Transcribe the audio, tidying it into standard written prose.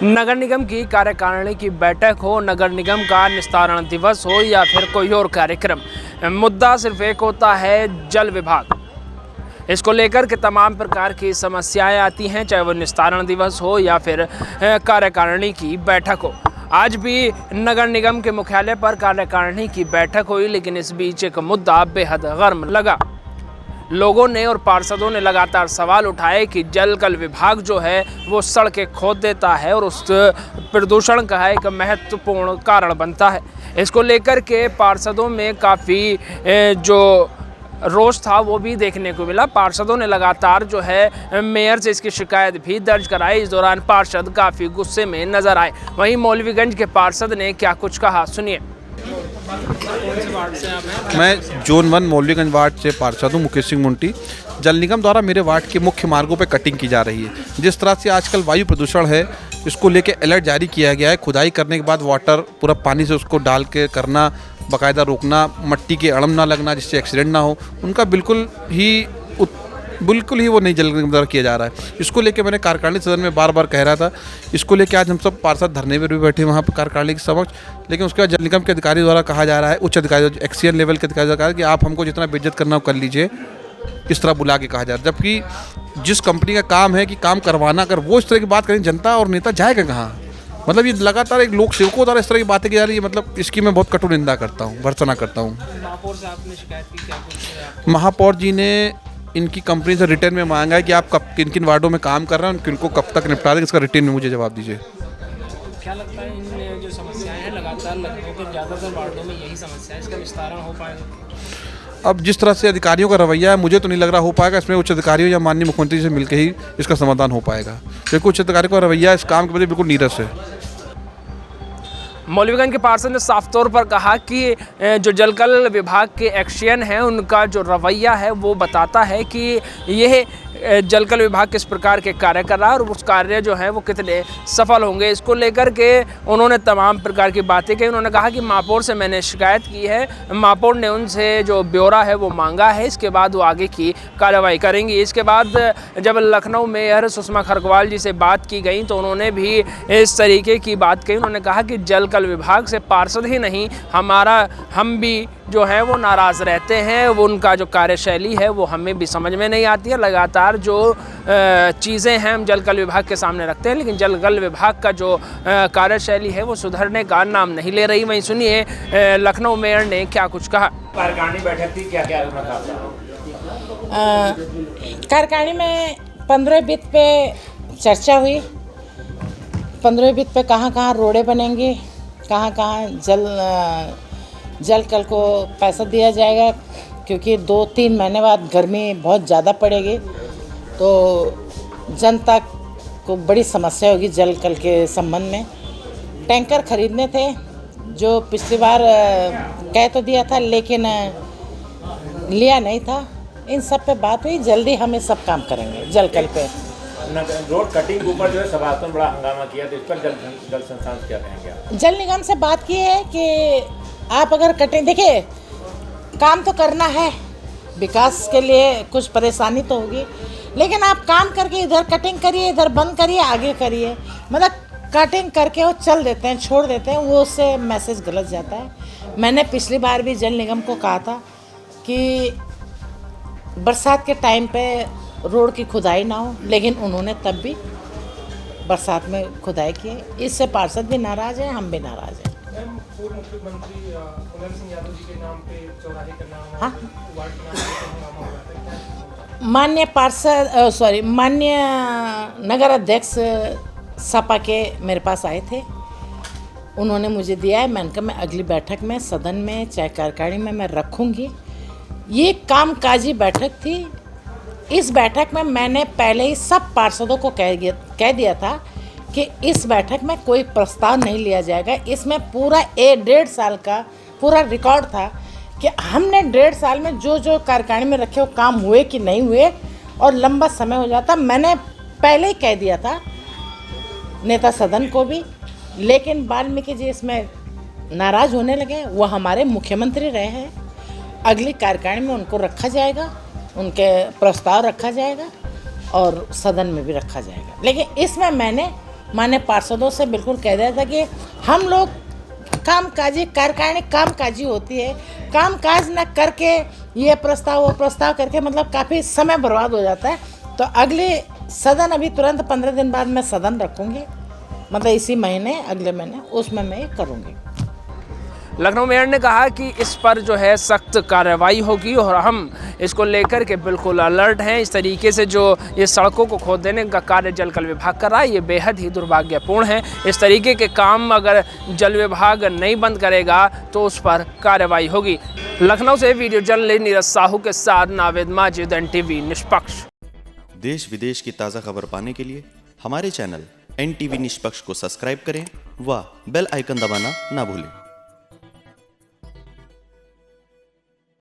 नगर निगम की कार्यकारिणी की बैठक हो, नगर निगम का निस्तारण दिवस हो या फिर कोई और कार्यक्रम, मुद्दा सिर्फ एक होता है, जल विभाग। इसको लेकर के तमाम प्रकार की समस्याएं आती हैं, चाहे वो निस्तारण दिवस हो या फिर कार्यकारिणी की बैठक हो। आज भी नगर निगम के मुख्यालय पर कार्यकारिणी की बैठक हुई, लेकिन इस बीच एक मुद्दा बेहद गर्म लगा। लोगों ने और पार्षदों ने लगातार सवाल उठाए कि जल विभाग जो है वो सड़कें खोद देता है और उस प्रदूषण का एक महत्वपूर्ण कारण बनता है। इसको लेकर के पार्षदों में काफ़ी जो रोष था वो भी देखने को मिला। पार्षदों ने लगातार जो है मेयर से इसकी शिकायत भी दर्ज कराई। इस दौरान पार्षद काफ़ी गुस्से में नजर आए। वहीं मौलवीगंज के पार्षद ने क्या कुछ कहा, सुनिए। मैं जोन 1 मौलवीगंज वार्ड से पार्षद हूँ, मुकेश सिंह मुंटी। जल निगम द्वारा मेरे वार्ड के मुख्य मार्गों पर कटिंग की जा रही है। जिस तरह से आजकल वायु प्रदूषण है, इसको लेके अलर्ट जारी किया गया है। खुदाई करने के बाद वाटर पूरा पानी से उसको डाल के करना, बाकायदा रोकना, मट्टी के अड़म ना लगना जिससे एक्सीडेंट ना हो, उनका बिल्कुल ही वो नहीं जल निगम द्वारा किया जा रहा है। इसको लेके मैंने कार्यकारिणी सदन में बार बार कह रहा था। इसको लेके आज हम सब पार्षद धरने पर भी बैठे वहाँ पर कार्यकारिणी के समक्ष। लेकिन उसके बाद जल निगम के अधिकारी द्वारा कहा जा रहा है, उच्च अधिकारी एक्सीएन लेवल के अधिकारी द्वारा कहा कि आप हमको जितना बेइज्जत करना हो कर लीजिए, इस तरह बुला के कहा जा रहा है। जबकि जिस कंपनी का काम है कि काम करवाना, अगर वो इस तरह की बात करें, जनता और नेता जाएगा कहाँ? मतलब ये लगातार एक लोक सेवकों द्वारा इस तरह की बातें की जा रही है। मतलब इसकी मैं बहुत कटु निंदा करता हूँ, भर्त्सना करता हूँ। महापौर से आपने शिकायत की क्या? महापौर जी ने इनकी कंपनी से रिटर्न में मांगा है कि आप कब किन किन वार्डों में काम कर रहे हैं, किनको कब तक निपटा दें, इसका रिटर्न में मुझे जवाब दीजिए। क्या लगता है इन जो समस्याएं हैं लगातार लखनऊ के ज़्यादातर वार्डों में यही समस्या है, इसका निस्तारण हो पाएगा? अब जिस तरह से अधिकारियों का रवैया है, मुझे तो नहीं लग रहा हो पाएगा। इसमें उच्च अधिकारियों या माननीय मुख्यमंत्री से मिलकर ही इसका समाधान हो पाएगा, क्योंकि उच्च अधिकारियों का रवैया इस काम के प्रति बिल्कुल नीरस है। मौलवीगंज के पार्षद ने साफ तौर पर कहा कि जो जलकल विभाग के एक्शन हैं, उनका जो रवैया है वो बताता है कि यह जलकल विभाग किस प्रकार के कार्य कर रहा है और उस कार्य जो है वो कितने सफल होंगे। इसको लेकर के उन्होंने तमाम प्रकार की बातें कही। उन्होंने कहा कि महापौर से मैंने शिकायत की है, महापौर ने उनसे जो ब्यौरा है वो मांगा है, इसके बाद वो आगे की कार्रवाई करेंगी। इसके बाद जब लखनऊ मेयर सुषमा खरगवाल जी से बात की गई तो उन्होंने भी इस तरीके की बात कही। उन्होंने कहा कि जलकल विभाग से पार्षद ही नहीं, हम भी जो है वो नाराज़ रहते हैं। वो उनका जो कार्यशैली है वो हमें भी समझ में नहीं आती है। लगातार जो चीज़ें हैं हम जलकल विभाग के सामने रखते हैं, लेकिन जलकल विभाग का जो कार्यशैली है वो सुधरने का नाम नहीं ले रही। वहीं सुनिए लखनऊ मेयर ने क्या कुछ कहा। कार्यकारिणी बैठक थी, क्या क्या कार्यकारिणी में 15 वित्त पे चर्चा हुई। 15 वित्त पे कहाँ रोडें बनेंगी, कहाँ जल कल को पैसा दिया जाएगा, क्योंकि 2-3 महीने बाद गर्मी बहुत ज़्यादा पड़ेगी तो जनता को बड़ी समस्या होगी जल कल के संबंध में। टैंकर खरीदने थे जो पिछली बार कह तो दिया था, लेकिन लिया नहीं था। इन सब पे बात हुई, जल्दी हम ये सब काम करेंगे जल कल पे। रोड कटिंग के ऊपर जो है सभासद बड़ा हंगामा किया, तो इस पर जल संस्थान क्या कहेंगे? जल निगम से बात की है कि आप अगर कटिंग, देखिए काम तो करना है, विकास के लिए कुछ परेशानी तो होगी, लेकिन आप काम करके इधर कटिंग करिए, इधर बंद करिए, आगे करिए। मतलब कटिंग करके वो चल देते हैं, छोड़ देते हैं, वो उससे मैसेज गलत जाता है। मैंने पिछली बार भी जल निगम को कहा था कि बरसात के टाइम पे रोड की खुदाई ना हो, लेकिन उन्होंने तब भी बरसात में खुदाई की। इससे पार्षद भी नाराज़ हैं, हम भी नाराज़ हैं। पूर्व मुख्यमंत्री कुंवर सिंह यादव जी के नाम पे चौराहे का नाम, हाँ, वार्ड का नाम हो रहा था। माननीय नगर अध्यक्ष सपा के मेरे पास आए थे, उन्होंने मुझे दिया है। मैंने कहा मैं अगली बैठक में सदन में चाहे कार्यकारिणी में मैं रखूँगी। ये कामकाजी बैठक थी। इस बैठक में मैंने पहले ही सब पार्षदों को कह दिया था कि इस बैठक में कोई प्रस्ताव नहीं लिया जाएगा। इसमें पूरा 1.5 साल का पूरा रिकॉर्ड था कि हमने 1.5 साल में जो जो कार्यकारिणी में रखे वो काम हुए कि नहीं हुए, और लंबा समय हो जाता। मैंने पहले ही कह दिया था नेता सदन को भी, लेकिन वाल्मीकि जी इसमें नाराज़ होने लगे। वो हमारे मुख्यमंत्री रहे हैं, अगली कार्यकारिणी में उनको रखा जाएगा, उनके प्रस्ताव रखा जाएगा और सदन में भी रखा जाएगा। लेकिन इसमें मैंने माननीय पार्षदों से बिल्कुल कह दिया था कि हम लोग कामकाजी कार्यकारिणी कामकाजी होती है, कामकाज न करके ये प्रस्ताव वो प्रस्ताव करके मतलब काफ़ी समय बर्बाद हो जाता है। तो अगले सदन अभी तुरंत 15 दिन बाद मैं सदन रखूँगी, मतलब इसी महीने अगले महीने उसमें मैं ये करूँगी। लखनऊ मेयर ने कहा कि इस पर जो है सख्त कार्रवाई होगी और हम इसको लेकर के बिल्कुल अलर्ट हैं। इस तरीके से जो ये सड़कों को खोद देने का कार्य जलकल विभाग कर रहा है, ये बेहद ही दुर्भाग्यपूर्ण है। इस तरीके के काम अगर जल विभाग नहीं बंद करेगा तो उस पर कार्रवाई होगी। लखनऊ से वीडियो जर्नलिस्ट नीरज साहू के साथ नावेद माजिद, NTV निष्पक्ष। देश विदेश की ताज़ा खबर पाने के लिए हमारे चैनल NTV निष्पक्ष को सब्सक्राइब करें व बेल आइकन दबाना ना भूलें।